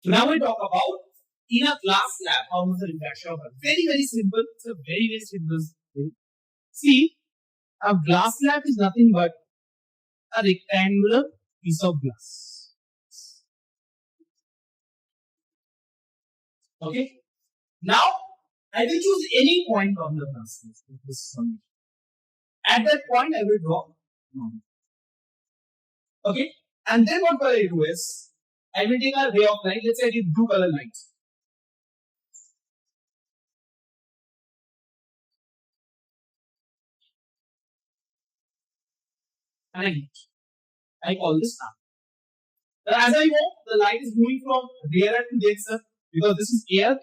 Now we talk about in a glass slab how is the refraction occur. Very simple. It's a very simple thing. See, a glass slab is nothing but a rectangular piece of glass. Okay. Now I will choose any point on the glass slab. At that point, I will draw normal. Okay. And then what will I do is I will take a ray of light. Let's say I take blue color light. And I call this now. As I go, the light is moving from rarer to denser because this is air,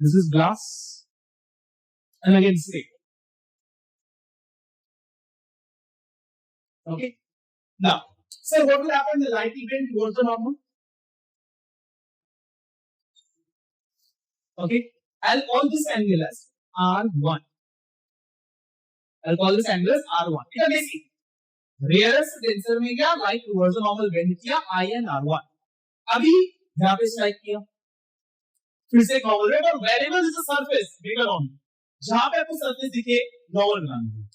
this is glass, and again straight. Okay. Now, so what will happen? The light will bend towards the normal. Okay. I'll call this angle as R1. I'll call this angle as R1. क्या देखिए, rarest denser में क्या light towards the normal bend किया I and R1. अभी यहाँ पे strike किया, फिर से नॉर्मल है, और variable is the surface bigger on, जहां पे आपको सरफेस दिखे नॉर्मल बनाना है.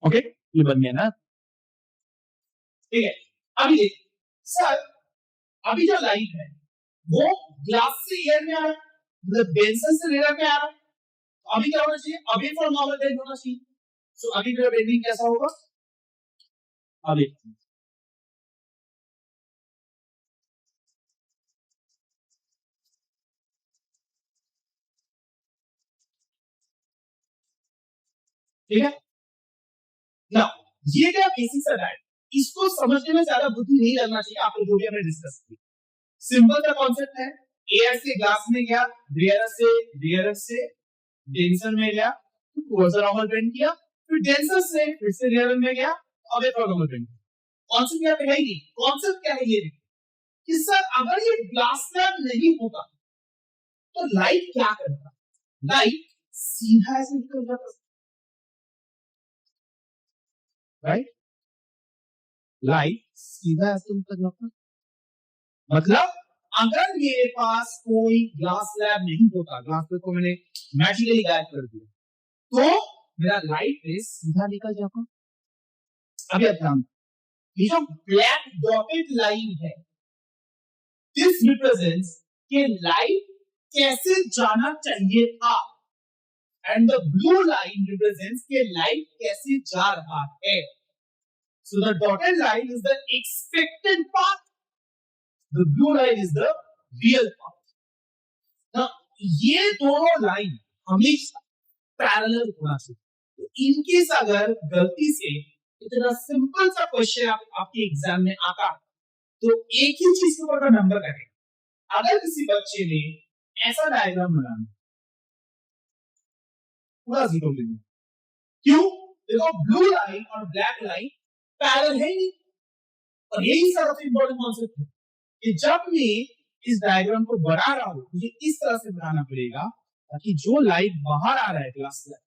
ओके, ये बन गया ना. ठीक है, अभी देखिए सर, अभी जो लाइट है वो ग्लास से एयर में आ रहा है, मतलब बेंसन से एयर में आ रहा है. अभी क्या होना चाहिए? अभी फॉर नॉर्मल बेंड होना चाहिए. सो अभी मेरा बेंडिंग कैसा होगा? अभी ठीक है ना. ये क्या बेसिक सा है, इसको समझने में ज्यादा बुद्धि नहीं लगना चाहिए. आपको जो भी हमने डिस्कस किया, सिंपल सा कॉन्सेप्ट है. एयर से ग्लास में गया, रेयर से डेंसर में गया, टुवर्ड्स द नॉर्मल बेंड किया, फिर डेंसर से फिर से रेयर में गया, अब एक और नॉर्मल बेंड. कॉन्सेप्ट क्या है? ही कॉन्सेप्ट क्या है ये कि सर अगर ये ग्लास स्लैब नहीं होता तो लाइट क्या करता? लाइट सीधा ऐसे निकल जाता, राइट? लाइट सीधा ऐसे निकल जाता. मतलब अगर मेरे पास कोई ग्लास स्लैब नहीं होता, ग्लास स्लैब को मैंने मैजिकली गायब कर दिया, तो मेरा लाइट रे सीधा निकल जाता. अभी आप ध्यान, ये जो ब्लैक डॉटेड लाइन है, दिस रिप्रेजेंट्स कि लाइट कैसे जाना चाहिए था, and the blue line represents कि लाइट कैसे जा रहा है. So the dotted line is the expected path. The blue line is the real path. Now ये दोनों लाइन हमेशा पैरेलल होना चाहिए. तो इनकेस अगर गलती से इतना सिंपल सा क्वेश्चन आपके एग्जाम में आता तो एक ही चीज के ऊपर का नंबर कटेगा. अगर किसी बच्चे ने ऐसा डायग्राम बनाना, पूरा जीरो लेना. क्यों? देखो ब्लू लाइन और ब्लैक लाइन पैरेलल है नहीं. और यही सबसे इंपॉर्टेंट कॉन्सेप्ट है कि जब मैं इस डायग्राम को बना रहा हूं, मुझे इस तरह से बनाना पड़ेगा ताकि जो लाइट बाहर आ रहा है क्लास लाइट,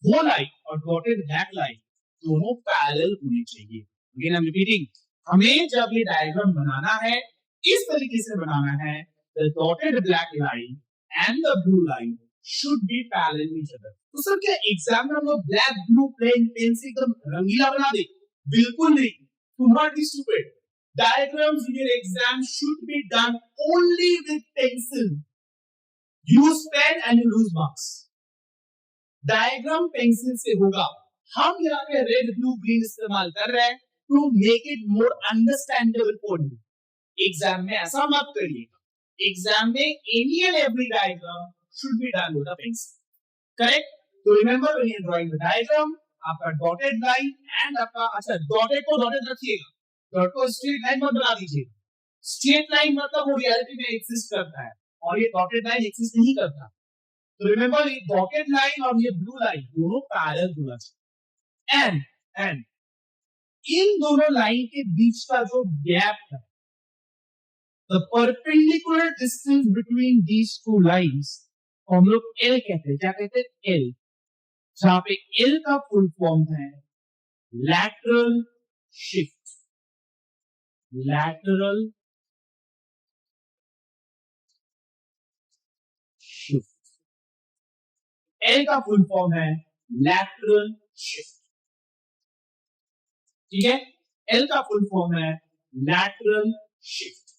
वो लाइट और डॉटेड ब्लैक लाइट दोनों पैरेलल होने चाहिए. अगेन आई एम रिपीटिंग, हमें जब ये डायग्राम बनाना है इस तरीके से बनाना है, the dotted black line and the blue line should be parallel to each other. तो सर क्या एग्जाम में हम लोग ब्लैक ब्लू पेन से एकदम रंगीला बना दे? बिल्कुल नहीं. Do not be stupid. Diagrams in your exam should be done only with pencil. Use pen and you lose marks. Diagram pencil से होगा. हम यहाँ पे रेड ब्लू ग्रीन इस्तेमाल कर रहे हैं to make it more understandable for you. Exam में ऐसा मत करिएगा. एग्जाम में any and every diagram should be done with a pencil. Correct? So remember when you are drawing the diagram, आपका dotted line and आपका, अच्छा dotted को dotted रखिएगा, डॉट को स्ट्रेट लाइन मत बना दीजिएगा. स्ट्रेट लाइन मतलब वो रियलिटी में एग्जिस्ट करता है और ये डॉटेड लाइन एग्जिस्ट नहीं करता. तो रिमेंबर ये डॉटेड लाइन और ये ब्लू लाइन दोनों पैरेलल होना चाहिए. एंड इन दोनों लाइन के बीच का जो गैप है, the perpendicular distance between these two lines, हम लोग एल कहते हैं। क्या कहते हैं? एल। जहां पे एल का फुल फॉर्म है lateral shift. Lateral shift, L का फुल फॉर्म है लैटरल शिफ्ट। ठीक है, एल का फुल फॉर्म है लैटरल शिफ्ट।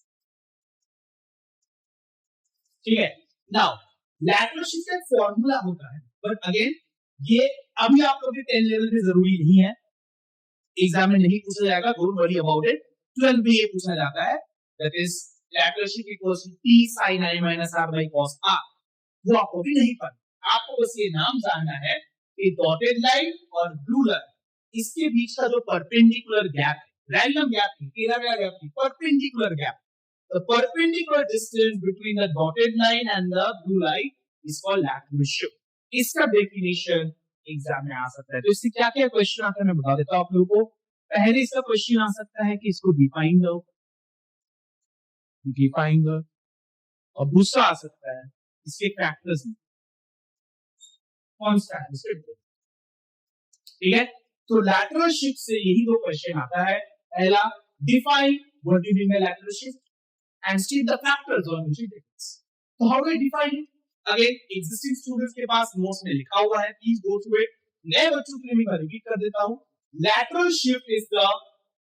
ठीक है, नाउ लैटरल शिफ्ट एक फॉर्मूला होता है, बट अगेन ये अभी आप लोग के 10 लेवल में जरूरी नहीं है, एग्जाम में नहीं पूछा जाएगा, डोंट वरी अबाउट इट। 12 में ये पूछा जाता है, that is lateral shift equals to t sin i minus r by cos r। वो आपको भी नहीं पता, आपको बस ये नाम जानना है कि डॉटेड लाइन और ब्लू लाइन, इसके बीच का जो परपेंडिकुलर गैप है, रैंडम गैप नहीं, तेरा मेरा गैप नहीं, perpendicular gap, the perpendicular distance between the dotted line and the blue line is called lateral shift। इसका डेफिनेशन एग्जाम में आ सकता है। तो इससे क्या क्या क्वेश्चन आता है मैं बता देता हूं आप लोगों को। पहले इसका क्वेश्चन आ सकता है कि इसको डिफाइन दो, डिफाइन दो, और दूसरा आ सकता है इसके फैक्टर्स कौन सा है। ठीक है, तो लैटरल शिफ्ट से यही दो क्वेश्चन आता है। पहला, define what do you mean by lateral shift and state the factors on which it depends। So how do we define it? Again, existing students के पास notes में लिखा हुआ है, please go through it। नए बच्चों के लिए मैं रिपीट कर देता हूँ। Lateral shift is the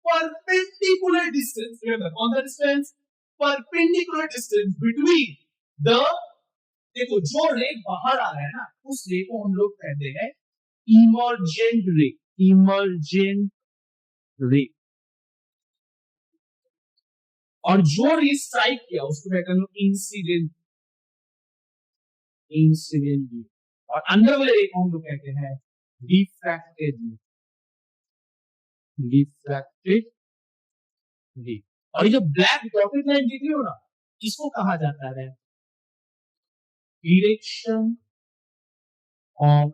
perpendicular distance, remember कौन सा distance? Perpendicular distance between the, देखो जो रे बाहर आ रहा है ना, उस रे को हम लोग कहते हैं emergent ray, emergent ray, और जो रे स्ट्राइक किया उसको कहते हैं इंसिडेंट, इंसिडेंट रे, और अंदर वाले रे को हम लोग कहते हैं रिफ्रैक्टेड रे, रिफ्रैक्टेड रे। और ये जो ब्लैक डॉटेड लाइन दिख रही हो ना, इसको कहा जाता है डायरेक्शन ऑफ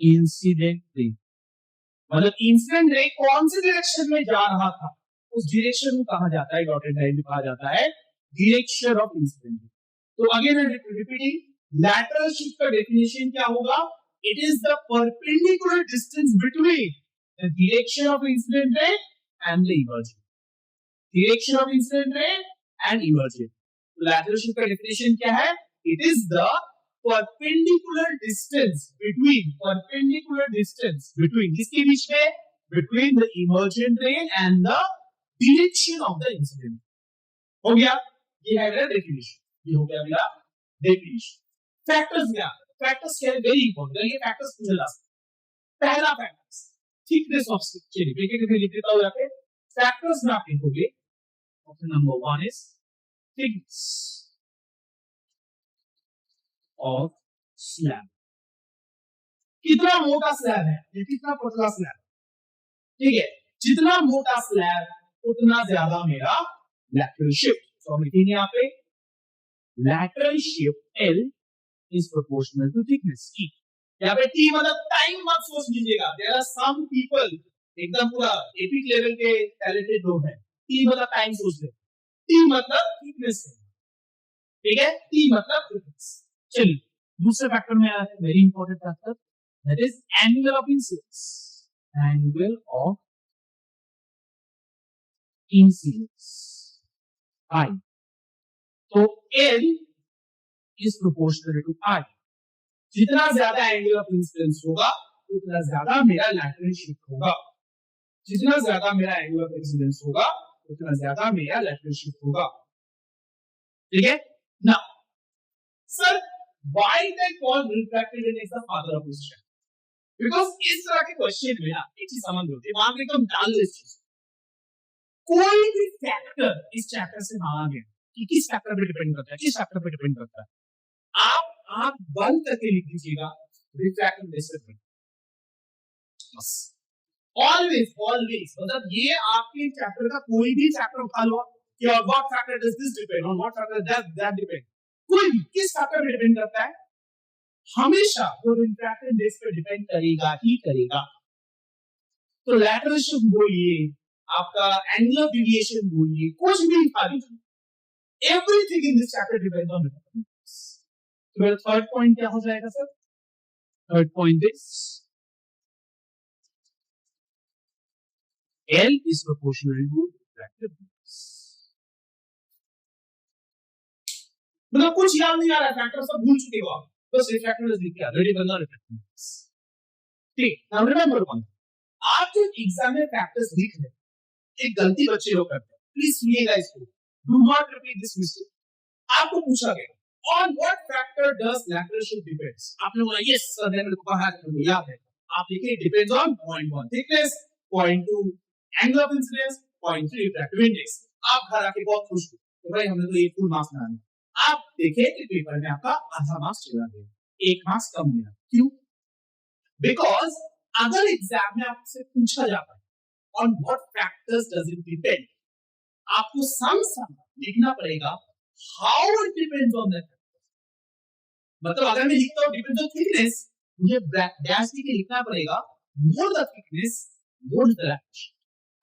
इंसिडेंट रे। मतलब इंसिडेंट रे कौन से डायरेक्शन में जा रहा था, उस डायरेक्शन को कहा जाता है, डॉटेड लाइन कहा जाता है डायरेक्शन ऑफ इंसिडेंट रे। तो अगेन रिपीटिंग, लैटरल शिफ्ट का डेफिनेशन क्या होगा? It is the perpendicular distance between the direction of incident ray and the emergent, direction of incident ray and emergent. तो lateral shift का definition क्या है? It is the perpendicular distance between, perpendicular distance between, किसके बीच में? Between the emergent ray and the direction of the incident। हो गया, ये है मेरा डेफिनेशन, ये हो गया मेरा डेफिनेशन। फैक्टर्स क्या? फैक्टर्स क्या है? वेरी इंपॉर्टेंट, ये फैक्टर्स पूछे जा सकते हैं। पहला फैक्टर्स थिकनेस ऑफ स्लिप, चलिए ब्रैकेट में लिख देता हूं यहाँ पे। फैक्टर्स में आप लिखोगे, option number 1 is thickness of slab, कितना मोटा स्लैब है या कितना पतला स्लैब। ठीक है, जितना मोटा स्लैब उतना ज्यादा मेरा लैटरल शिफ्ट। तो हम लिखेंगे यहाँ पे lateral shift L is proportional to thickness T। यहाँ पे T मतलब टाइम मत सोच लीजिएगा, देयर आर सम पीपल एकदम पूरा एपिक लेवल के टैलेंटेड लोग हैं, T मतलब टाइम सोच ले, T मतलब थिकनेस है। ठीक है, T मतलब थिकनेस। चलिए दूसरे फैक्टर में आया है, very important factor, that is angle of incidence, angle of incidence I। तो L is proportional to I, जितना ज्यादा एंगल ऑफ इंसिडेंस होगा उतना ज्यादा मेरा लैटरल शिफ्ट होगा, जितना ज्यादा मेरा एंगल ऑफ इंसिडेंस होगा उतना ज्यादा मेरा लैटरल शिफ्ट होगा। ठीक है, now sir why they call refracted index the father of this chapter? Because इस तरह के क्वेश्चन में ना एक चीज समझ लो, दिमाग में एकदम डाल लो इस चीज, कोई भी फैक्टर इस चैप्टर से मांगा गया कि किस फैक्टर पे डिपेंड करता है, किस फैक्टर पे डिपेंड करता है, आप बंद करके लिख दीजिएगा रिफ्रैक्टिव इंडेक्स पे बस। ऑलवेज ऑलवेज, मतलब ये आपके चैप्टर का कोई भी चैप्टर उठा लो कि what factor does this depend on, what factor that depend, कोई भी किस फैक्टर पे डिपेंड करता है, हमेशा वो रिफ्रैक्टिव इंडेक्स पे डिपेंड करेगा ही करेगा। तो लैटरल शिफ्ट बोलिए, आपका एंगुलर डेविएशन बोलिए, कुछ भी लिखा लीजिए, everything in this chapter depends on refractive. तो मेरा थर्ड पॉइंट क्या हो जाएगा sir? Third point is L is proportional to refractive index। मतलब कुछ याद नहीं आ रहा है, फैक्टर सब भूल चुके हो आप, बस रिफ्रैक्टिव इंडेक्स लिख के आ, रेडी करना रिफ्रैक्टिव इंडेक्स। ठीक, नाउ रिमेंबर वन, आप जो एग्जाम में फैक्टर्स लिख रहे हैं, एक गलती बच्चे लोग करते हैं, प्लीज सुनिएगा इसको, do not repeat this mistake. आपको पूछा गया on what factor does lateral shift depends, आपने बोला यस सर, मैंने कहा है, मुझे याद है, आप लिखे depends on point 1 thickness, point 2 angle of incidence, point 3 refractive index. आप घर आके बहुत खुश हो तो भाई हमने तो ये फुल मार्क्स लाने, आप देखे कि पेपर में आपका आधा मार्क्स चला गया, 1 मार्क्स कम गया। क्यों? बिकॉज अगर एग्जाम में आपसे पूछा जाता है on what factors does it depend, आपको सम लिखना पड़ेगा how it depends on that। मतलब अगर मैं लिखता हूं डिपेंड्स ऑन थिकनेस, मुझे डैश के लिखना पड़ेगा मोर the thickness more the language.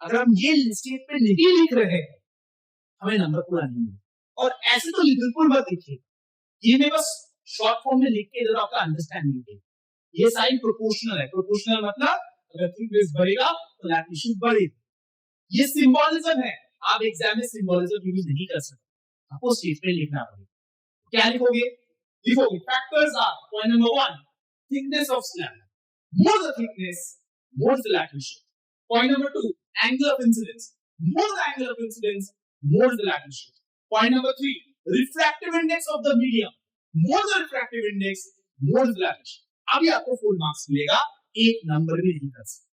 अगर हम ये स्टेटमेंट नहीं लिख रहे हैं, हमें नंबर पूरा नहीं मिलेगा। और ऐसे तो बिल्कुल मत लिखिए, ये मैं बस शॉर्ट फॉर्म में लिख के जरा आपका अंडरस्टैंडिंग के, ये साइन प्रोपोर्शनल है, प्रोपोर्शनल मतलब अगर थिकनेस बढ़ेगा तो लैटिट्यूड बढ़ेगा, ये सिंबोलिज्म है। आप एग्जाम में सिंबोलिज्म यूज नहीं कर सकते, आपको स्टेटमेंट लिखना पड़ेगा। क्या लिखोगे? लिखोगे factors are, point number 1 thickness of slab, more the thickness more the latitude. Point number 2 angle of incidence, more the angle of incidence more the latitude. Point number 3 refractive index of the medium, more the refractive index more the latitude। अभी आपको full marks मिलेगा, एक number भी नहीं कर सकते।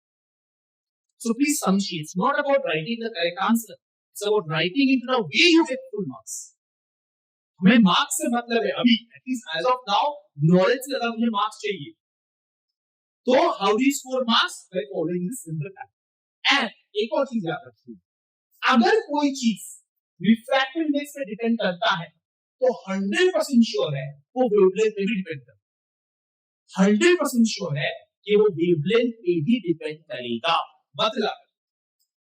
So please समझिए, it's not about writing the correct answer, it's about writing it in a way you get full marks। हमें मार्क्स से मतलब है अभी, at least as of now, knowledge से ज्यादा मुझे मार्क्स चाहिए। तो how do you score marks? By following this simple pattern। And एक और चीज याद रखिए, अगर कोई चीज रिफ्रैक्टिव इंडेक्स पे डिपेंड करता है तो 100% श्योर है वो वेवलेंथ पे भी डिपेंड करेगा। 100% श्योर है कि वो वेवलेंथ पे भी डिपेंड करेगा। मतलब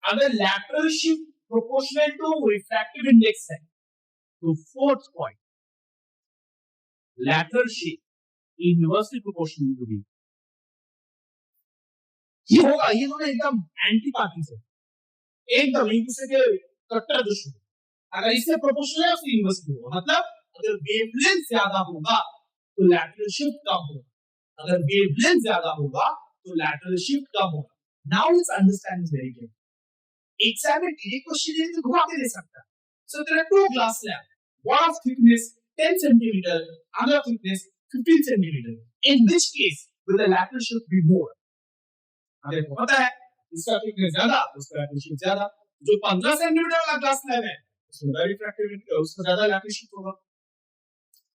अगर lateral shift proportional to refractive index है तो fourth point, lateral shift inversely proportional to wave. ये होगा, ये दोनों एकदम एंटी पार्टीज है, एकदम एक दूसरे के कट्टर दुश्मन। अगर इससे प्रोपोर्शनल है उससे इनवर्सली होगा, मतलब अगर वेवलेंथ ज्यादा होगा तो लैटरल शिफ्ट कम होगा, अगर वेवलेंथ ज्यादा होगा तो लैटरल शिफ्ट कम होगा। Now let's understand this very clearly. Exam में ये क्वेश्चन है तो घुमा के दे सकता है। So there are two glass slab, one of thickness 10 cm, another thickness 15 cm, in which case will the lateral shift be more? अगर पता है इसका थिकनेस ज्यादा, उसका लैटरल शिफ्ट ज्यादा, जो 15 सेंटीमीटर वाला ग्लास स्लैब है उसमें रिफ्रैक्टिव इंडेक्स उसका ज्यादा लैटरल शिफ्ट होगा।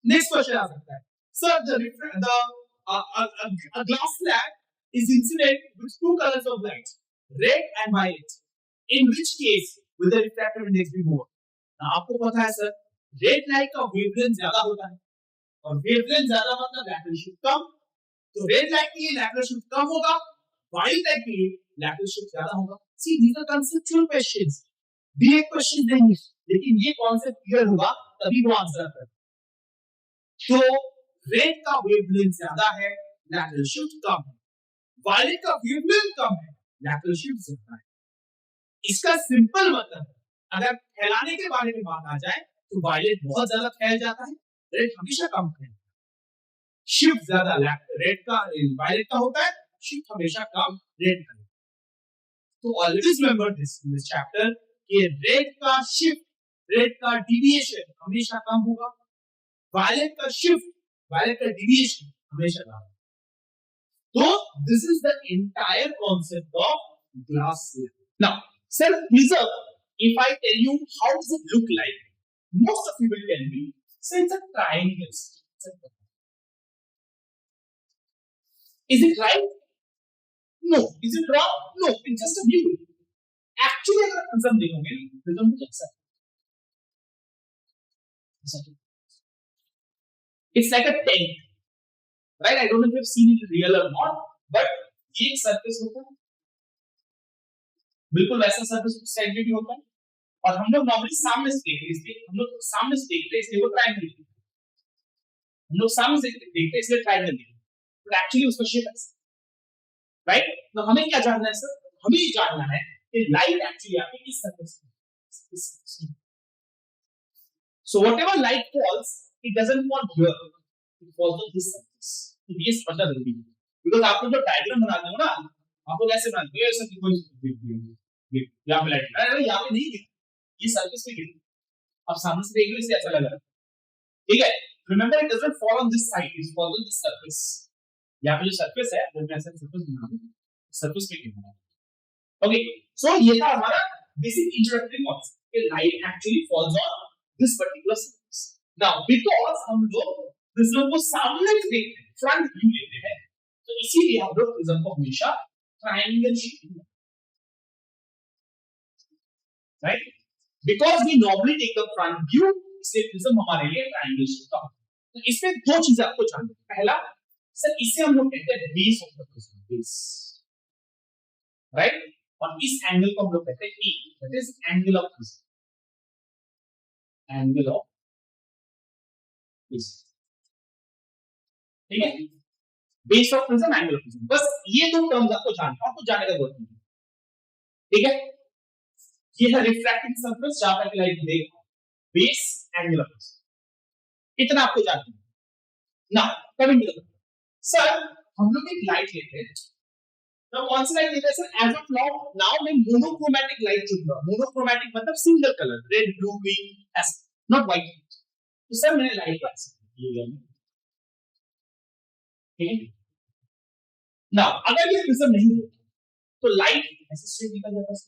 नेक्स्ट क्वेश्चन आ सकता है, sir a glass slab is insulated with two colors of light, red and violet, in which case will the refractive index be more? ना आपको पता है सर, रेड लाइट का वेवलेंथ ज्यादा होता है और वेवलेंथ ज्यादा मतलब लैटरल शिफ्ट कम, तो रेड लाइट के लिए लैटरल शिफ्ट कम होगा, वाइट लाइट के लिए लैटरल शिफ्ट ज्यादा होगा। See these are conceptual questions, direct question नहीं, लेकिन ये कॉन्सेप्ट क्लियर होगा तभी वो आंसर कर। तो रेड का वेवलेंथ ज्यादा है, लैटरल शिफ्ट कम है, वायलेट का वेवलेंथ कम है, लैटरल शिफ्ट ज्यादा है। इसका सिंपल मतलब, अगर फैलाने के बारे में बात आ जाए तो वायलेट बहुत ज्यादा फैल जाता है, रेड हमेशा कम फैलता है। शिफ्ट ज्यादा रेड का वायलेट का होता है, शिफ्ट हमेशा कम रेड का। तो always remember this in this chapter कि रेड का शिफ्ट, रेड का डिविएशन हमेशा कम होगा, वायलेट का शिफ्ट, वायलेट का डिविएशन हमेशा कम होगा। तो this is the entire concept of glass slab. Now sir, preserve, if I tell you how does it look like, most of you will tell me, so it's a triangle. Is it right? No. Is it wrong? No. It's just a view. Actually, अगर prism देखोगे, prism कुछ ऐसा है. It's like a tent, right? I don't know if you've seen it real or not, but ये एक surface होता है. बिल्कुल वैसा सर्फेस उस साइड में भी होता है। और हम लोग नॉर्मली सामने से देखते हैं, इसलिए हम लोग सामने से देखते हैं, इसलिए वो ट्रायंगल, हम लोग सामने से देखते हैं इसलिए ट्रायंगल, बट एक्चुअली उसका शेप है, राइट। तो हमें क्या जानना है सर, हमें ये जानना है कि लाइट एक्चुअली आके किस सर्फेस पे, so whatever light falls it doesn't fall here, it falls on this surface। तो ये समझना जरूरी है, बिकॉज़ आप लोग जो डायग्राम बनाते हो ना, आप लोग ऐसे बनाते हो, ऐसे कोई यहाँ पे लाइट, अरे यहाँ पे नहीं गिरा, ये सरफेस पे गिरा, आप सामने से देख लो इससे ऐसा लग रहा है, ठीक है। Remember it doesn't fall on this side, it falls on this surface. यहाँ पे जो सरफेस है वो मैं ऐसा सरफेस बना दूं, सरफेस पे गिरा, ओके। सो ये था हमारा बेसिक इंट्रोडक्टरी कॉन्सेप्ट कि light actually falls on this particular surface. Now because हम लोग प्रिज्म को सामने से देखते हैं, फ्रंट व्यू लेते हैं, तो इसीलिए हम लोग प्रिज्म को हमेशा ट्रायंगल शेप में, right, because we normally take the front view, इसलिए प्रिज्म हमारे लिए ट्रायंगल शेप का। तो इसमें दो चीजें आपको जाननी है, पहला सर इसे हम लोग कहते हैं base of the prism, base, right, और इस एंगल को हम लोग कहते हैं E, that is angle of prism, angle of prism, ठीक है, base of prism, angle of prism, बस ये दो टर्म्स आपको जानना है, आपको जानने का जरूरत नहीं, ठीक है। ये है रिफ्रैक्टिंग सरफेस जहां पर लाइट गिरेगा, बेस, एंगल ऑफ प्रिज्म, इतना आपको जानना है ना। कमिंग टू सर, हम लोग एक लाइट लेते हैं, now कौन सी लाइट लेते हैं सर, एज ऑफ नाउ मैं मोनोक्रोमैटिक लाइट चुन रहा हूं, मोनोक्रोमैटिक मतलब single colour, red, blue, green, ऐसा, नॉट व्हाइट। तो सर मैंने लाइट को ऐसे लिया, ठीक है ना। अगर ये प्रिज्म नहीं होता तो लाइट ऐसे स्ट्रेट निकल जाता है,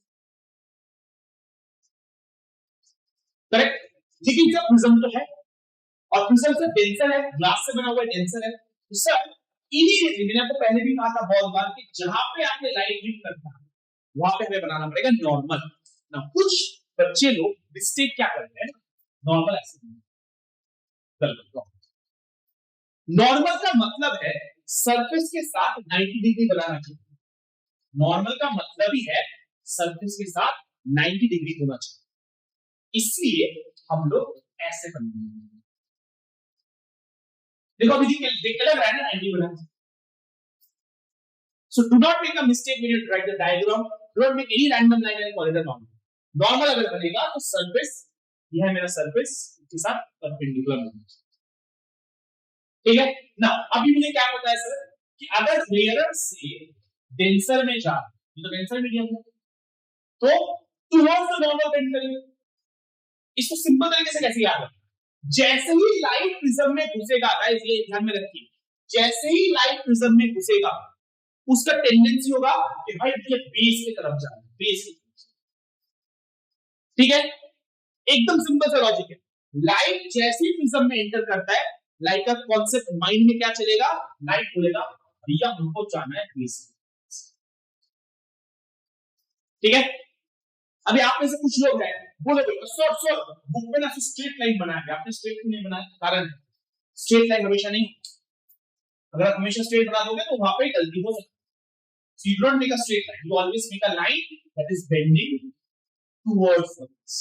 करेक्ट, लेकिन जब प्रिज्म तो है और प्रिज्म से डेंसर है, ग्लास से बना हुआ डेंसर है, तो सर इमीडिएटली, मैंने आपको पहले भी कहा था बहुत बार कि जहां पे आपने लाइट हिट करता है वहां पे हमें बनाना पड़ेगा नॉर्मल ना। कुछ बच्चे लोग मिस्टेक क्या करते हैं, नॉर्मल ऐसे गलत, नॉर्मल का मतलब है सरफेस के साथ 90 डिग्री बनाना चाहिए, नॉर्मल का मतलब ही है सरफेस के साथ 90 डिग्री होना चाहिए, इसलिए हम लोग ऐसे बनाएंगे, देखो अभी दिख रहा है ना 90 बना। So do not make a mistake when you write the diagram. Do not make any random line and call it a normal. Normal अगर बनेगा तो सरफेस, यह है मेरा सरफेस, इसके साथ परपेंडिकुलर होना चाहिए, ठीक है ना। अभी मुझे क्या पता है सर कि अगर रेयर से डेंसर में जा, ये तो डेंसर मीडियम है, तो टुवर्ड्स द नॉर्मल बेंड करेंगे। इसको सिंपल तरीके से कैसे याद रखें, जैसे ही लाइट प्रिज्म में घुसेगा, गाइस ये ध्यान में रखिए, जैसे ही लाइट प्रिज्म में घुसेगा उसका टेंडेंसी होगा कि भाई ये बेस की तरफ जाए, बेस की तरफ, ठीक है, एकदम सिंपल सा लॉजिक है। लाइट जैसे ही प्रिज्म में एंटर करता है, लाइट का कॉन्सेप्ट माइंड में क्या चलेगा, लाइट बोलेगा भैया हमको जाना है बेस, ठीक है। अभी आप में से कुछ लोग हैं बोलोगे सर सर बुक में ना स्ट्रेट लाइन बनाया है, आपने स्ट्रेट नहीं बनाया, कारण स्ट्रेट लाइन हमेशा नहीं, अगर आप हमेशा स्ट्रेट बना दोगे तो वहां पे गलती हो सकती है। So you don't make a straight line, you always make a line that is bending towards the base,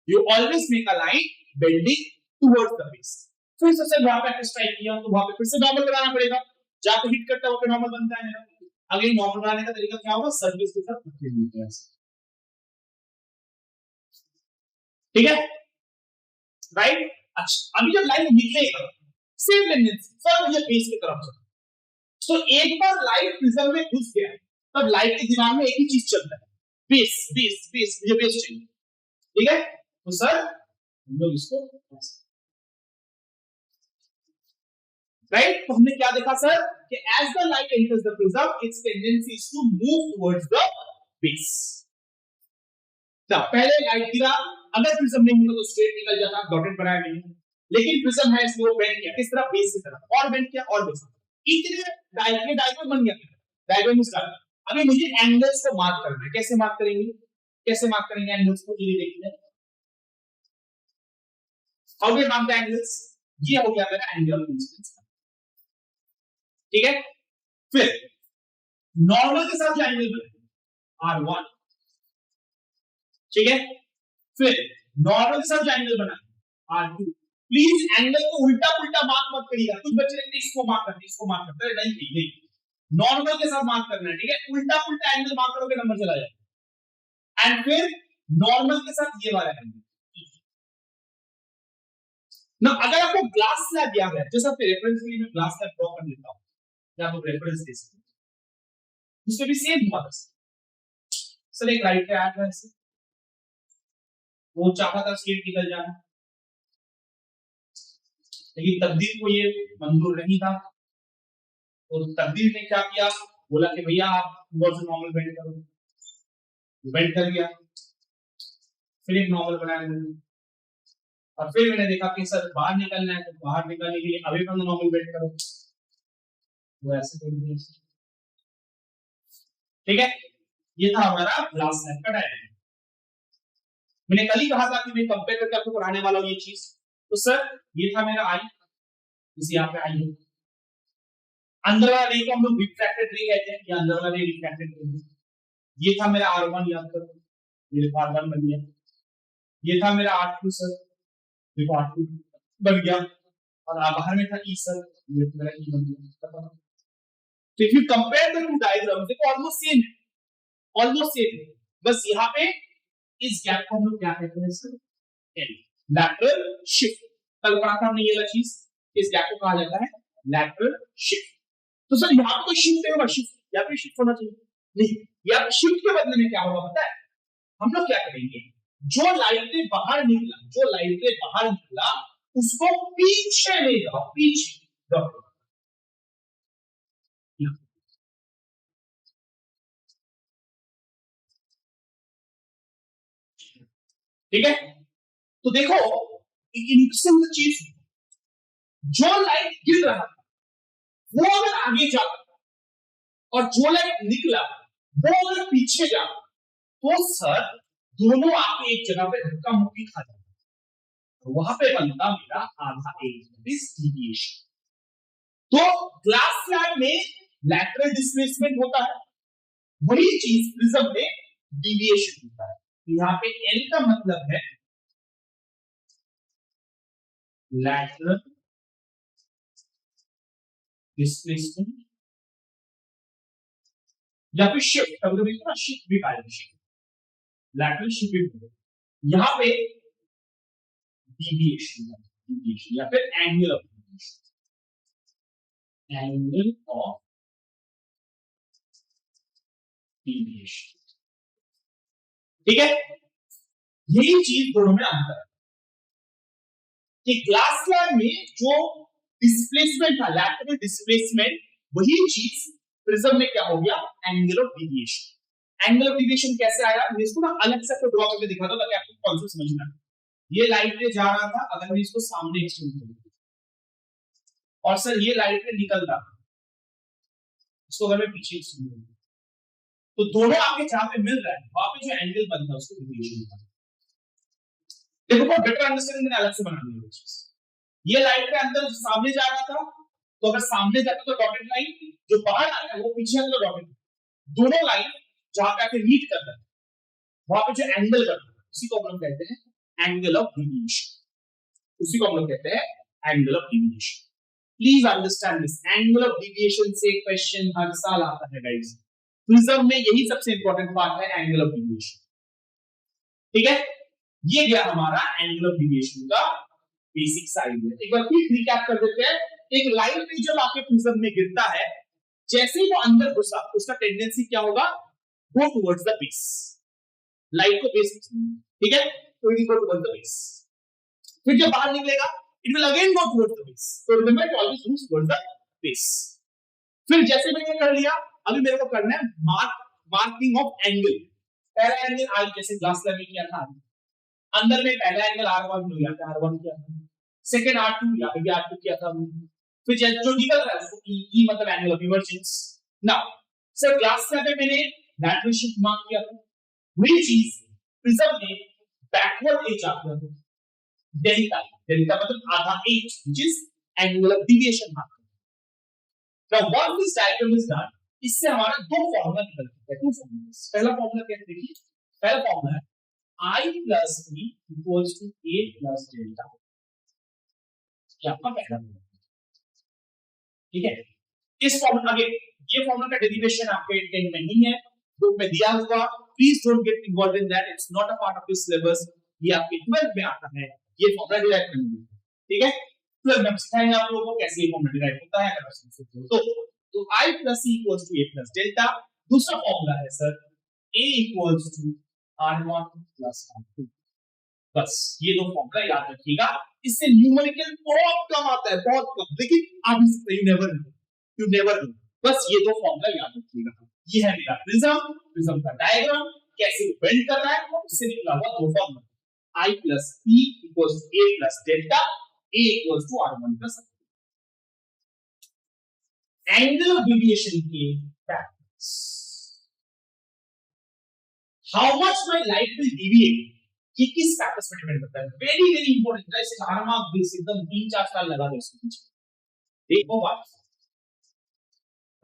you always make a line bending towards the base। फिर से वहां पे स्ट्राइक किया तो वहां पे फिर से नॉर्मल बनाना पड़ेगा, जहां पे हिट करता है वहां पे नॉर्मल बनता है मेरा। अगले नॉर्मल बनाने का तरीका क्या होगा, सरफेस के साथ परपेंडिकुलर, ठीक है, राइट। अच्छा अभी जब लाइन निकलेगा सेम टेंडेंसी सर मुझे बेस की तरफ चलना, तो एक बार लाइट प्रिज्म में घुस गया तब लाइट के दिमाग में एक ही चीज चलता है, बेस बेस बेस, मुझे बेस चाहिए, ठीक है। तो सर हम लोग इसको राइट, तो हमने क्या देखा सर कि as the light enters the prism its tendency is to move towards the base. तो पहले लाइट गिरा, अगर प्रिज्म नहीं होता तो स्ट्रेट निकल जाता, डॉटेड बनाया नहीं, लेकिन प्रिज्म है इसलिए वो बेंड किया किस तरह, बेस की तरफ, और बेंड किया और बेस, इतने डायग्राम बन गया, डायग्राम स्टार्ट। अभी मुझे एंगल्स को मार्क करना है, कैसे मार्क करेंगे, कैसे मार्क करेंगे एंगल्स को, ये देखिए how we mark the angles, ये हो गया मेरा एंगल ऑफ इंसिडेंस, ठीक है। फिर नॉर्मल के साथ जो एंगल बने, R1, ठीक है। फिर नॉर्मल के साथ जो एंगल बना R2, प्लीज एंगल को उल्टा उल्टा मार्क मत करिएगा। कुछ बच्चे कहते हैं इसको मार्क करते, इसको मार्क करते हैं, नहीं नहीं, नॉर्मल के साथ मार्क करना है, ठीक है। उल्टा उल्टा एंगल मार्क करोगे नंबर चला जाएगा। एंड फिर नॉर्मल के साथ ये वाला एंगल ना, अगर आपको ग्लास स्लैब दिया गया, जैसे आपके रेफरेंस के लिए मैं ग्लास स्लैब ड्रॉ कर देता हूं, या आपको रेफरेंस दे सकते हैं, उसमें भी सेम हुआ था सर। एक राइट पे आया था ऐसे, वो चाहता था स्ट्रेट निकल जाना, लेकिन तकदीर को ये मंजूर नहीं था। और तकदीर ने क्या किया, बोला कि भैया आप ऊपर से नॉर्मल बेंड करो, बेंड कर गया। फिर एक नॉर्मल बनाया मैंने, और फिर मैंने देखा कि सर बाहर निकलना है, तो बाहर निकलने के लिए अवे फ्रॉम नॉर्मल बेंड करो, वो ऐसे कर दिया, ठीक है। ये था हमारा ग्लास स्लैब का डायग्राम। मैंने कल ही कहा था कि मैं कंपेयर करके आपको कराने वाला हूं ये चीज। तो सर ये था मेरा आई, इसे यहाँ पे आई है, अंदर वाला रे को हम लोग रिफ्रैक्टेड रे कहते हैं, या अंदर वाला रे रिफ्रैक्टेड रे। ये था मेरा R1, याद करो, मेरे R1 बन गया। ये था मेरा R2 सर, देखो R2 बन गया, और बाहर में था E सर, ये मेरा E बन गया। तो if you compare the two diagrams, देखो ऑलमोस्ट सेम है, ऑलमोस्ट सेम है, बस यहाँ पे इस गैप को हम लोग क्या कहते हैं सर, एल, लैटरल शिफ्ट। कल पढ़ा था हमने ये वाला चीज, इस गैप को कहा जाता है लैटरल शिफ्ट। तो सर यहाँ पे कोई शिफ्ट नहीं होगा, शिफ्ट या फिर शिफ्ट होना चाहिए नहीं, या शिफ्ट के बदले में क्या होगा पता है, हम लोग क्या करेंगे, जो लाइट से बाहर निकला, जो लाइट से बाहर निकला उसको पीछे ले जाओ, पीछे, ठीक है। तो देखो इंटरेस्टिंग चीज, जो लाइट गिर रहा था वो अगर आगे जाता और जो लाइट निकला वो अगर पीछे जाता, तो सर दोनों आके एक जगह पे धक्का मुक्की खा जाता, वहां पे बनता मेरा आधा डिविएशन। तो ग्लास स्लैब में लैटरल डिस्प्लेसमेंट होता है, वही चीज प्रिज्म में डिविएशन होता है। यहाँ पे एल का मतलब है लैटरल डिस्प्लेसमेंट या फिर शिफ्ट, कभी कभी शिफ्ट भी कहा जाता है, लैटरल शिफ्ट। यहां पे डिविएशन या फिर angle of deviation, angle of deviation, ठीक है। यही चीज दोनों में अंतर है कि ग्लास स्लैब में जो डिस्प्लेसमेंट था, लैटरल डिस्प्लेसमेंट, वही चीज प्रिज्म में क्या हो गया, angle of deviation. Angle of deviation कैसे आया, मैं इसको ना अलग से ड्रॉ करके दिखाता हूं ताकि आपको कॉन्सेप्ट समझ में आए। ये लाइट रे जा रहा था, अगर मैं इसको सामने एक्सटेंड कर दूं, और सर ये लाइट रे निकल रहा, इसको अगर मैं पीछे एक्सटेंड कर दूं, तो दोनों आगे जहां पे मिल रहा है वहां पे जो एंगल बनता है उसको डिविएशन कहते हैं। देखो फॉर बेटर अंडरस्टैंडिंग मैंने अलग से बना दिया ये चीज। ये लाइट के अंदर सामने जा रहा था, तो अगर सामने जाता तो डॉटेड लाइन, जो बाहर आ रहा है वो पीछे आता तो डॉटेड। दोनों लाइन जहां पे आके मीट करता है वहां पे जो एंगल करता है उसी को हम लोग कहते हैं एंगल ऑफ डिविएशन, उसी को हम लोग कहते हैं angle of deviation. Please understand this, angle of deviation से क्वेश्चन हर साल आता है गाइस, प्रिज्म में यही सबसे इंपॉर्टेंट पार्ट है, एंगल ऑफ डिविएशन, ठीक है। ये गया हमारा एंगल ऑफ डिविएशन का बेसिक आइडिया। एक बार फिर रिकैप कर देते हैं। एक लाइट रे जब आपके प्रिज्म में गिरता है, जैसे ही वो अंदर घुसा उसका टेंडेंसी क्या होगा, go towards the base, light को बेस, ठीक है, तो it go towards the base. फिर जब बाहर निकलेगा it will again go towards the base, तो remember to always move towards the base. फिर जैसे मैंने कर लिया, अभी मेरे को करना है मार्किंग ऑफ एंगल। पहला एंगल आज जैसे ग्लास स्लैब में किया था, अंदर में पहला एंगल R1 लिया था, R1 किया था, सेकंड R2 या फिर R2 किया था, फिर जो निकल रहा है उसको E मतलब angle of divergence. Now sir glass slab में मैंने लैटरल शिफ्ट मार्क किया था, वही चीज प्रिज्म में बैकवर्ड एज आता है, डेल्टा, डेल्टा मतलब आधा एज, which is angle of deviation mark. Now what this diagram is done, इससे हमारा दो फॉर्मूला निकलते हैं, टू फॉर्मूलास। पहला फॉर्मूला क्या है देखिए, पहला फॉर्मूला है I plus B equals to A plus delta, ये आपका पहला फॉर्मूला, ठीक है। इस फॉर्मूला के ये फॉर्मूला का डेरिवेशन आपके इंटेंट में नहीं है, बुक में दिया हुआ, please don't get involved in that, it's not a part of your syllabus, ये आपके 12th में आता है, ये फॉर्मूला डिराइव करने में, ठीक है। 12th में सिखाएंगे आप लोगों को कैसे ये फॉर्मूला डिराइव होता है, अगर समझ सकते हो तो I plus C equals to A plus delta. दूसरा फॉर्मूला है sir A equals to R1 plus R2, बस ये दो फॉर्मूला याद रखिएगा, इससे न्यूमेरिकल बहुत कम आता है, बहुत कम, लेकिन आप यू नेवर नो, बस ये दो फॉर्मूला याद रखिएगा। ये है मेरा प्रिज्म का डायग्राम कैसे बेंड कर रहा है, और इससे निकला हुआ दो formula, I plus P equals to A plus delta, A equals to R1 plus R2। Angle of deviation के factors, how much my light will deviate, ये किस फैक्टर्स पर डिपेंड करता है, वेरी वेरी इंपॉर्टेंट है, इसे 4 मार्क बेस एकदम 3-4 साल लगा दो इसके पीछे, देखो बात,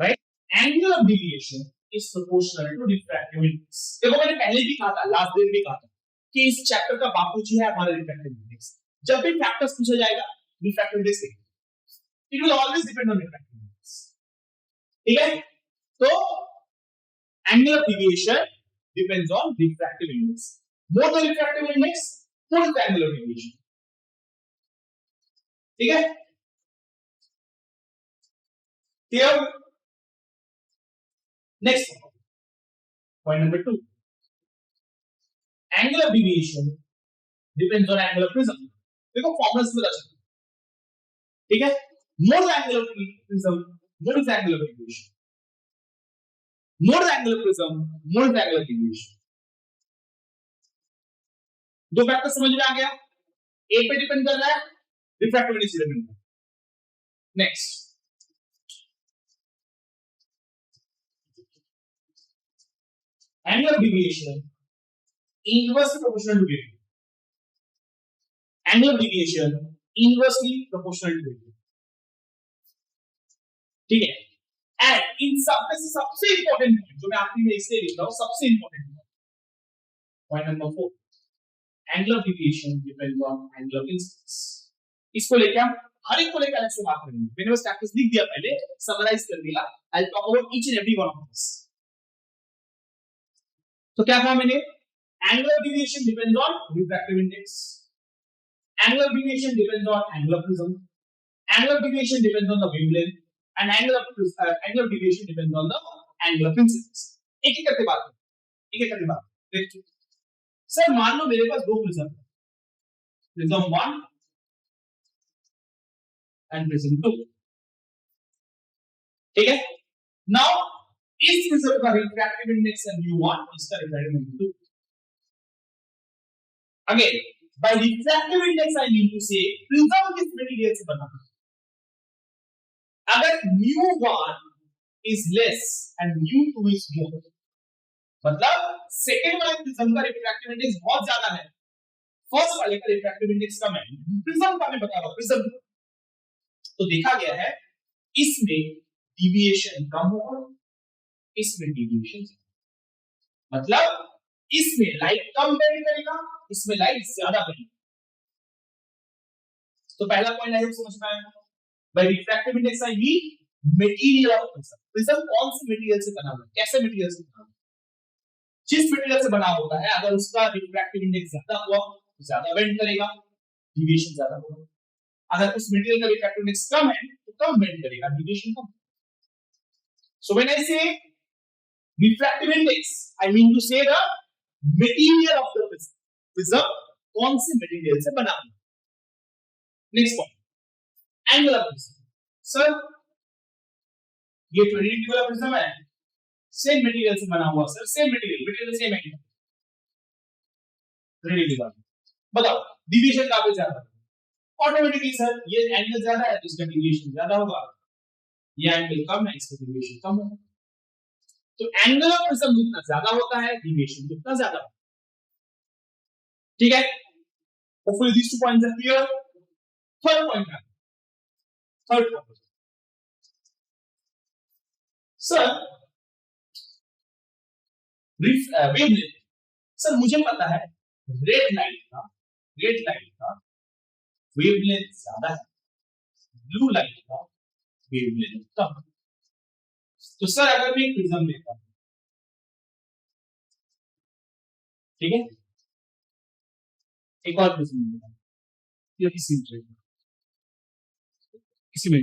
right. Angle of deviation is proportional to refractive index. देखो मैंने पहले भी कहा था, लास्ट दिन भी कहा था कि इस चैप्टर का बापूजी है हमारा रिफ्रैक्टिव इंडेक्स। जब भी फैक्टर्स पूछा जाएगा refractive index, it will always depend on refractive index, ठीक है। तो angle of deviation depends on refractive index, more the refractive index, more the angular deviation, ठीक है, clear। Next point number 2, angular deviation depends on angle of prism। देखो formula से पता चलता है, ठीक है, more the angle of prism, more the angle of deviation, more the angle of prism, more the angle of deviation। दो factor समझ में आ गया, ए पे डिपेंड कर रहा है, रिफ्रैक्टिव इंडेक्स पे डिपेंड कर रहा है। Next angle of deviation inversely proportional to gravity, angle of deviation inversely proportional to gravity, ठीक है। एंड इन सब में से सबसे इंपॉर्टेंट पॉइंट जो मैं आखिरी में इसलिए लिख रहा हूं, सबसे important point number 4, angle of deviation depends on angle of incidence. इसको लेके हम हर एक को लेकर अलग से बात करेंगे, मैंने बस प्रैक्टिस लिख दिया, पहले समराइज कर दिया, I will talk about each and every one of this. तो क्या कहा मैंने, angle of deviation depends on refractive index, angle of deviation depends on angle of prism, angle of deviation depends on the wavelength, and angle of deviation depends on the angle of incidence. एक एक करके बात करें, एक एक करके बात देखिए। सर मान लो मेरे पास दो प्रिज्म, प्रिज्म 1 एंड प्रिज्म 2, ठीक है। नाउ इस प्रिज्म का रिफ्रैक्टिव इंडेक्स है mu1, इसका refractive index 2। Again by refractive index I mean to से प्रिज्म किस मटेरियल से बना है। अगर mu1 is less and mu2 is more, मतलब सेकंड वाले प्रिज्म का रिफ्रैक्टिव इंडेक्स बहुत ज्यादा है, फर्स्ट वाले का रिफ्रैक्टिव इंडेक्स कम है, प्रिज्म का मैं बता रहा हूं, प्रिज्म। तो देखा गया है इसमें डिविएशन कम होगा, इसमें डिविएशन, मतलब इसमें लाइट कम बेंड करेगा, इसमें लाइट ज्यादा बेंड। तो पहला पॉइंट है समझ में आया, by refractive index I mean material of prism. Prism कौन से मटेरियल से बना हुआ है, कैसे मटेरियल से बना हुआ है, जिस मटेरियल से बना होता है अगर उसका रिफ्रैक्टिव इंडेक्स ज्यादा हुआ तो ज्यादा बेंड करेगा, डिविएशन ज्यादा होगा। अगर उस मटेरियल का रिफ्रैक्टिव इंडेक्स कम है तो कम बेंड करेगा, डिविएशन कम। So when I say refractive index I mean to say the material of the prism, prism कौन से मटेरियल से बना हुआ। Next point, angle of prism. Sir ये 20 डिग्री वाला प्रिज्म है, सेम मटेरियल से बना हुआ, sir same material same angle, 20 degree वाला, बताओ डिविएशन कहां पे ज्यादा है, ऑटोमेटिकली सर ये एंगल ज्यादा है तो इसका डिविएशन ज्यादा होगा, ये एंगल कम है इसका डिविएशन कम होगा। तो एंगल ऑफ प्रिज्म जितना ज्यादा होता है डिविएशन उतना ज्यादा होता है, ठीक है। Hopefully these 2 points are clear। Third point है, third point sir wavelength. Sir मुझे पता है रेड लाइट का वेवलेंथ ज्यादा है, ब्लू लाइट का वेवलेंथ कम है। तो सर अगर मैं एक प्रिज्म लेता हूं, ठीक है, एक और प्रिज्म लेता हूं, ये किसी में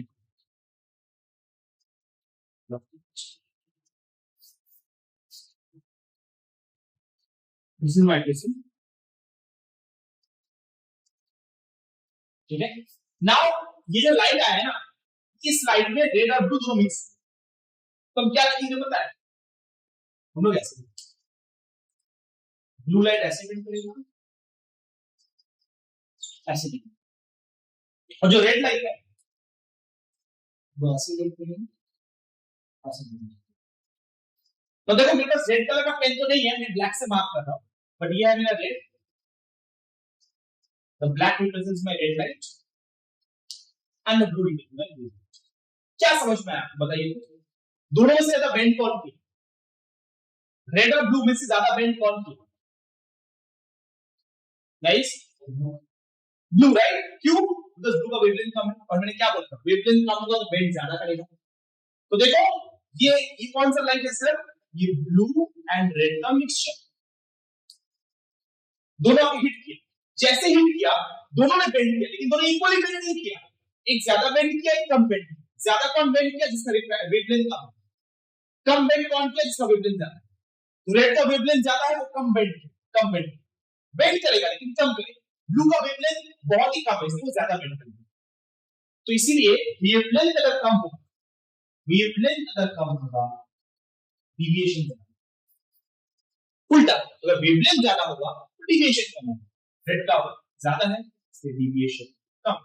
प्रिज्म माय प्रिज्म, ठीक है। नाउ ये जो लाइट आया है ना, इस लाइट में रेड और ब्लू दोनों मिक्स, तो हम क्या लिखेंगे पता है, हम लोग ऐसे ब्लू लाइट ऐसे बेंड करेगा, ऐसे लिखेंगे, और जो रेड लाइट है वो ऐसे बेंड करेगा, ऐसे बेंड। तो देखो मेरे पास रेड कलर का पेन तो नहीं है, मैं ब्लैक से मार्क कर रहा हूं, बट ये है मेरा red, the black represents my red light and the blue represents my blue. क्या समझ में आया बताइए, दोनों में से ज्यादा बेंड कौन किया, रेड और ब्लू में से ज्यादा बेंड कौन किया, गाइस ब्लू, राइट? क्यों? बिकॉज़ ब्लू का वेवलेंथ कम है, और मैंने क्या बोला, वेवलेंथ कम होगा तो बेंड ज्यादा करेगा। तो देखो ये कौन सा लाइट है सर, ये ब्लू एंड रेड का मिक्सचर, दोनों को हिट किया, जैसे हिट किया दोनों ने बेंड किया, लेकिन दोनों इक्वली बेंड नहीं किया, एक ज्यादा बेंड किया, एक कम बेंड किया। ज्यादा कौन बेंड किया, जिसका वेवलेंथ कम, कम बेंड कौन किया, जिसका वेवलेंथ ज्यादा। तो रेड का वेवलेंथ ज्यादा है, वो कम बेंड बेंड करेगा लेकिन कम करेगा। ब्लू का वेवलेंथ बहुत ही कम है, इसलिए वो ज्यादा बेंड करेगा। तो इसीलिए वेवलेंथ अगर कम होगा, डिविएशन ज्यादा, उल्टा अगर वेवलेंथ ज्यादा होगा तो डिविएशन कम होगा। रेड का ज्यादा है इसलिए डिविएशन कम,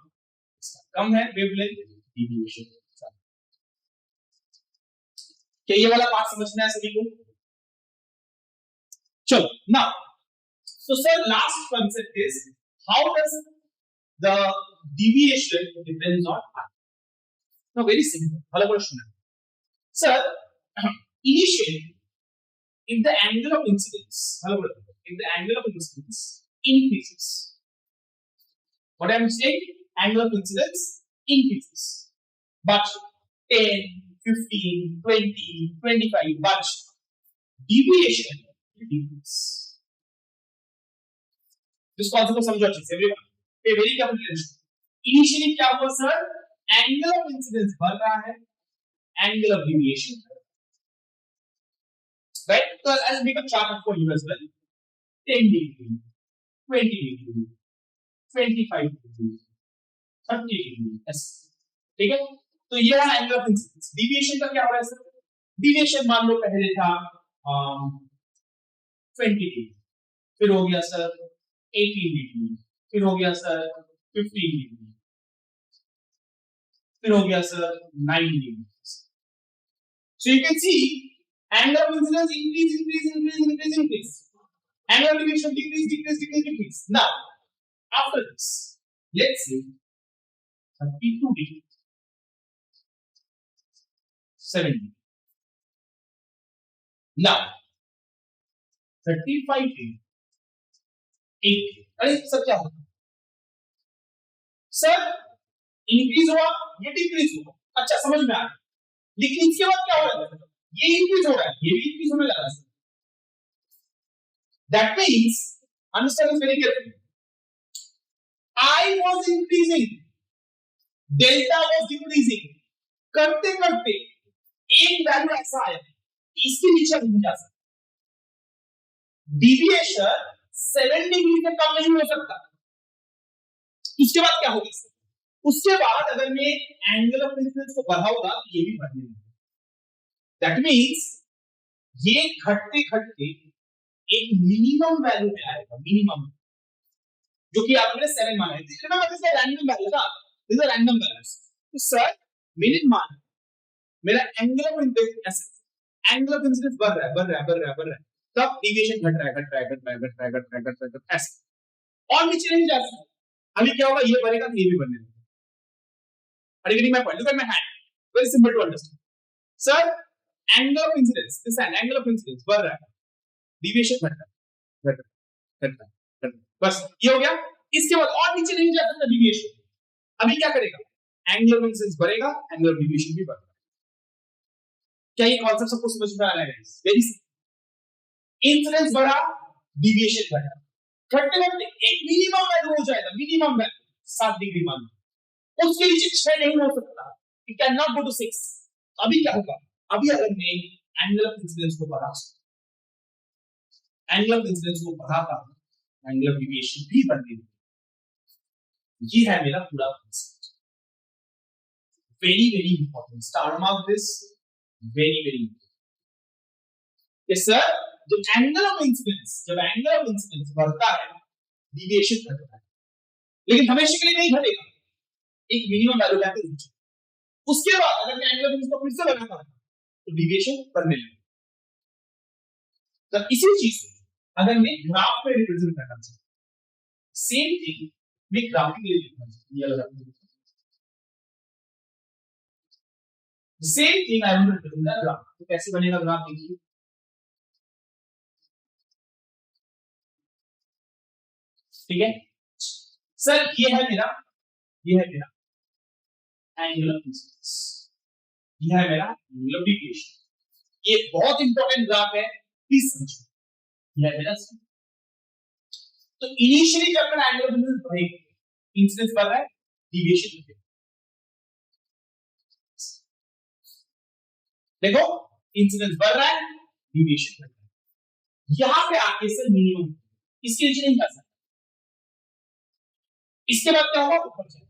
इसका कम है वेवलेंथ, डिविएशन ज्यादा। क्या ये वाला पार्ट समझना है सभी को? चलो now, so sir last concept is how does the deviation depends on r? Now very simple, वाला क्वेश्चन है sir, initially if the angle of incidence increases, what I am saying, angle of incidence increases, but 10, 15, 20, 25, but deviation decreases. This concept को समझो अच्छे से everyone, pay very careful attention. Initially क्या हुआ sir, angle of incidence बढ़ रहा है, angle of deviation, right? So I'll make a chart for you as well. 10 degree, 20 degree, 25 degree, 30 degree, yes. ठीक है? तो ये है angle of incidence. Deviation का क्या हो रहा है सर? Deviation मान लो पहले था 20 degree, फिर हो गया सर 18 degree, फिर हो गया सर 15 degree, फिर हो गया sir 9 degree. So you can see angle of incidence increase, angle of deviation decrease. Now after this, let's say 32 degree, 70. Now 35 degree, 8. अरे सर क्या होगा सर, इंक्रीज हुआ ये डिक्रीज हुआ, अच्छा समझ में आ रहा, लेकिन इसके बाद क्या हो रहा है, ये इंक्रीज हो रहा है, ये भी इंक्रीज होने लगा है। That means understand this very carefully, I was increasing, delta was decreasing, करते करते एक वैल्यू ऐसा आया इसके नीचे नहीं जा सकता, डिविएशन 7 डिग्री से कम नहीं हो सकता। उसके बाद क्या होगा, उसके बाद अगर मैं एंगल ऑफ इंसिडेंस को बढ़ाऊंगा तो ये भी बढ़ने लगेगा। दैट मींस ये घटते घटते एक मिनिमम वैल्यू में आएगा, मिनिमम, जो कि आपने 7 माना है। Remember this is random value था, दिस इज रैंडम वैल्यूज। तो सर मैंने मान मेरा एंगल ऑफ इंसिडेंस बढ़ रहा है, तब डिविएशन घट रहा है ऐसे, और नीचे नहीं जा सकता। अभी क्या होगा, ये बढ़ेगा तो ये भी बढ़ने लगेगा। Are you getting my point? Look at my hand. Very simple to understand. Sir, angle of incidence, this hand, angle of incidence बढ़ रहा है, डिविएशन घटता है, घटता है, घटता है। बस ये हो गया। इसके बाद और नीचे नहीं जा सकता डिविएशन। अभी क्या करेगा, एंगुलर इंसिडेंस बढ़ेगा, एंगुलर डिविएशन भी बढ़ेगा। क्या ये कॉन्सेप्ट सबको समझ में आ रहा है? Very simple. इंसिडेंस बढ़ा, डिविएशन घटा, घटते घटते एक मिनिमम वैल्यू हो जाएगा, मिनिमम वैल्यू 7 डिग्री मान लो, उसके नीचे 6 नहीं हो सकता, it can not go to 6। अभी क्या होगा, अभी अगर मैं एंगुलर इंसिडेंस को बढ़ा, एंगुलर इंसिडेंस को बढ़ाता हूं, एंगुलर डिविएशन भी बढ़ेगी। ये है मेरा पूरा concept. Very very important, star mark this, very very important. Yes sir, जब एंगल ऑफ इंसिडेंस बढ़ता है, डिविएशन घटता है, लेकिन हमेशा के लिए नहीं घटेगा, एक मिनिमम वैल्यू जाके नीचे। उसके बाद अगर मैं एंगल ऑफ इंसिडेंस को फिर से बढ़ाता हूं तो डिविएशन बढ़ने लगेगा। तो इसी चीज अगर मैं ग्राफ पे रिप्रेजेंट करना चाहूं, सेम थिंग मैं ग्राफिकली लिखना चाहिए। ये अगर same thing I want to represent the graph, तो कैसे बनेगा ग्राफ देखिए। ठीक है सर, ये है मेरा एंगल ऑफ इंसिडेंस, ये है मेरा एंगल ऑफ डिविएशन। ये बहुत इंपॉर्टेंट ग्राफ है, प्लीज समझो। ये है मेरा, तो इनिशियली जब मेरा एंगल ऑफ इंसिडेंस बढ़ेगा, इंसिडेंस बढ़ रहा है, डिविएशन घटेगा। देखो इंसिडेंस बढ़ रहा है, डिविएशन घट रहा है। यहां पे आके सर मिनिमम, इसके नीचे नहीं कर सकता। इसके बाद क्या होगा, ऊपर चलेगा,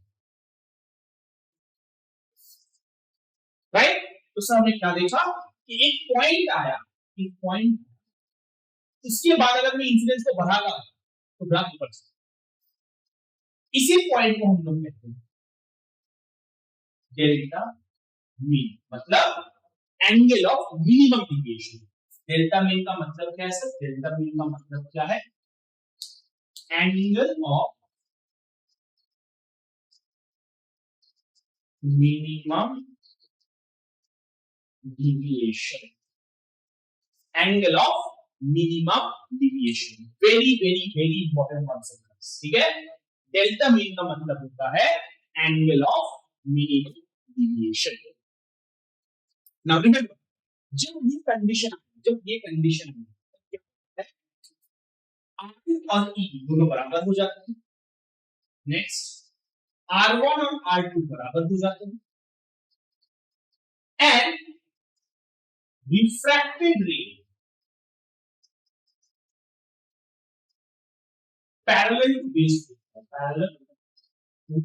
राइट। तो सर हमने क्या देखा कि एक पॉइंट आया, एक पॉइंट, उसके बाद अगर मैं इंसिडेंस को बढ़ाता तो ग्राफ ऊपर चलेगा। इसी पॉइंट को हम लोग कहते हैं डेल्टा मीन, मतलब angle of minimum deviation. Delta mean का मतलब क्या है सर? डेल्टा मीन का मतलब क्या है? Angle of minimum deviation, angle of minimum deviation, very very very important concept. ठीक है, डेल्टा मीन का मतलब होता है angle of minimum deviation. Now remember, जब ये कंडीशन R2 और E दोनों बराबर हो जाते हैं, नेक्स्ट R1 और R2 बराबर हो जाते हैं, and refracted ray parallel to base, parallel to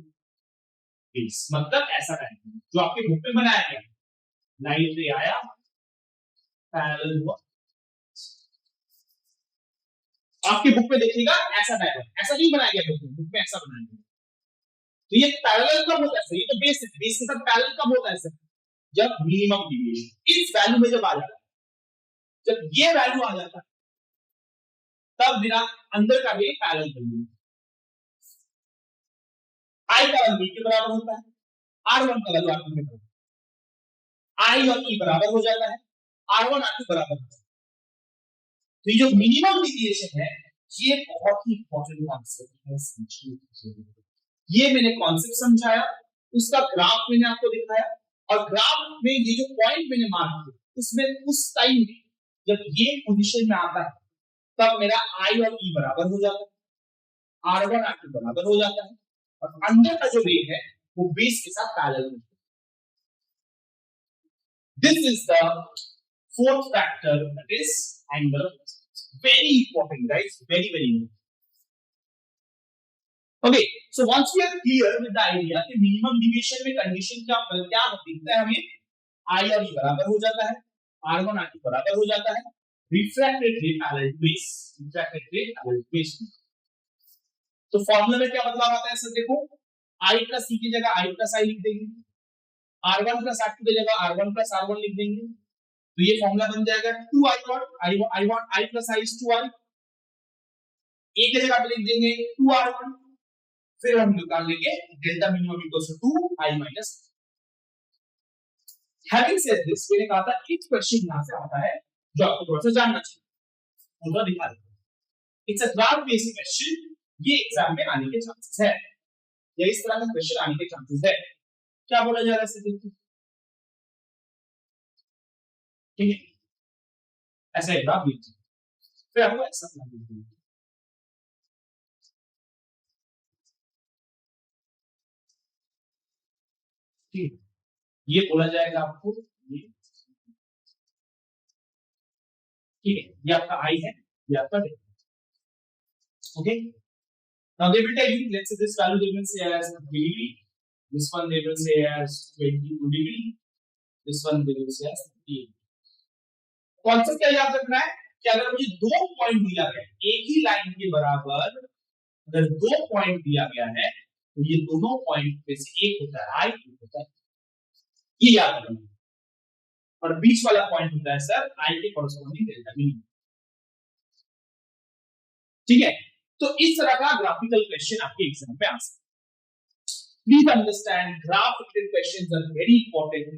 base मतलब ऐसा डायग्राम जो आपके बुक में बनाया गया, लाइट रे आया, पैरेलल हुआ, आपके बुक में देखिएगा ऐसा डायग्राम, ऐसा नहीं बनाया गया बुक में, ऐसा बनाया गया। तो ये पैरेलल कब होता है? ये तो बेस है, बेस के साथ पैरेलल कब होता है सर? जब मिनिमम डिविएशन इस वैल्यू में जब आ जाता है, जब ये वैल्यू आ जाता है, तब मेरा अंदर का भी पैरेलल कर लूंगा। आई का वैल्यू के बराबर होता है, R1 का वैल्यू R2 के बराबर, आई और E बराबर हो जाता है, R1 R2 बराबर होता है। तो ये जो मिनिमम डिविएशन है, ये बहुत ही इंपॉर्टेंट कॉन्सेप्ट है, समझिए। ये मैंने कॉन्सेप्ट समझाया, उसका ग्राफ मैंने आपको दिखाया, और ग्राफ में ये जो पॉइंट मैंने मार्क किया, उसमें उस टाइम जब ये पोजीशन में आता है, तब मेरा आई और ई बराबर हो जाता है, R1 R2 बराबर हो जाता है, और अंदर का जो रे है वो बेस के साथ पैरेलल होता है। This is the fourth factor, that is angle of incidence. Very important, guys. Very very important. Okay, so once we are clear with the idea कि minimum deviation में condition क्या दिखता है हमें, I और E बराबर हो जाता है, R1 R2 बराबर हो जाता है, refracted ray parallel to base, refracted ray parallel to base। तो फॉर्मूला में क्या बदलाव आता है सर? देखो, I plus E की जगह I plus I लिख देंगे, R1 plus R2 की जगह R1 plus R1 लिख देंगे, तो ये फॉर्मूला बन जाएगा 2I plus I is 2I, एक की जगह पे लिख देंगे 2R1, फिर हम निकाल लेंगे delta minimum equals to 2I minus। Having said this, मैंने कहा था एक क्वेश्चन यहां से आता है जो आपको थोड़ा सा जानना चाहिए। पूरा दिखा देते। It's a graph based question, ये एग्जाम में आने के चांसेस है, या इस तरह का क्वेश्चन आने के चांसेस है। क्या बोला जा रहा है इससे देखिए, ठीक है, ऐसा एक ग्राफ लीजिए, फिर आपको ऐसा ग्राफ लीजिए, ठीक है, ये बोला जाएगा आपको, ये ठीक है, ये आपका आई है, ये आपका day, okay. Now they will tell you, let's say this value they will say as 3 degree, this one they will say as 22 degree, this one they will say as 38. Concept क्या याद रखना है कि अगर मुझे दो पॉइंट दिया गया है एक ही लाइन के बराबर, अगर दो पॉइंट दिया गया है तो ये दोनों पॉइंट में से एक होता है आई, एक होता है, ये याद रखना, और बीच वाला पॉइंट होता है सर आई के कॉरेस्पॉन्डिंग डेल्टा मिनिमम, ठीक है। तो इस तरह का ग्राफिकल क्वेश्चन आपके एग्जाम में आ सकता है। Please understand graphical questions are very important.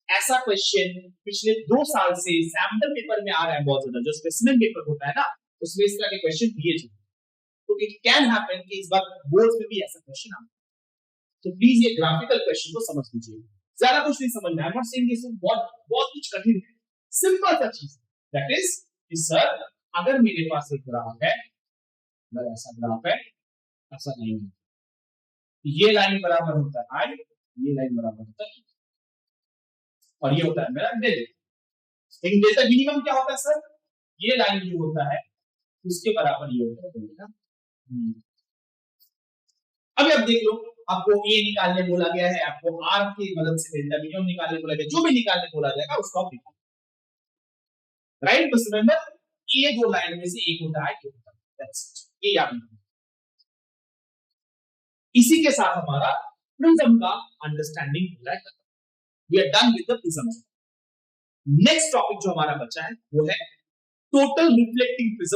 ऐसा क्वेश्चन पिछले 2 साल से सैंपल पेपर में आ रहा है बहुत ज्यादा, जो स्पेसिमेन पेपर होता है ना उसमें इस तरह के क्वेश्चन दिए जाते हैं, तो इट कैन हैपन कि इस बार बोर्ड में भी ऐसा क्वेश्चन आए, तो प्लीज ये ग्राफिकल क्वेश्चन को समझ लीजिए, ज्यादा कुछ नहीं समझना है, I am not saying this बहुत बहुत कुछ कठिन है, सिंपल सा चीज दैट इज कि सर अगर मेरे पास एक ग्राफ है, अगर ऐसा ग्राफ है, ऐसा लाइन है, ये लाइन बराबर होता है आई, ये लाइन बराबर होता है, और ये होता है मेरा डेल्टा। लेकिन डेल्टा मिनिमम क्या होता है सर, ये लाइन जो होता है उसके बराबर ये होता है डेल्टा। अभी आप देख लो, आपको ए निकालने बोला गया है, आपको आर की मदद से डेल्टा मिनिमम निकालने बोला गया, जो भी निकालने बोला जाएगा उसको आप निकालो, राइट। बस रिमेंबर ये दो लाइन में से एक होता है, दैट्स इट, ये याद रखना। इसी के साथ हमारा प्रिज्म का अंडरस्टैंडिंग हो रहा है, we are done with the prism. Next topic जो हमारा बचा है वो है टोटल रिफ्लेक्टिंग प्रिज्म।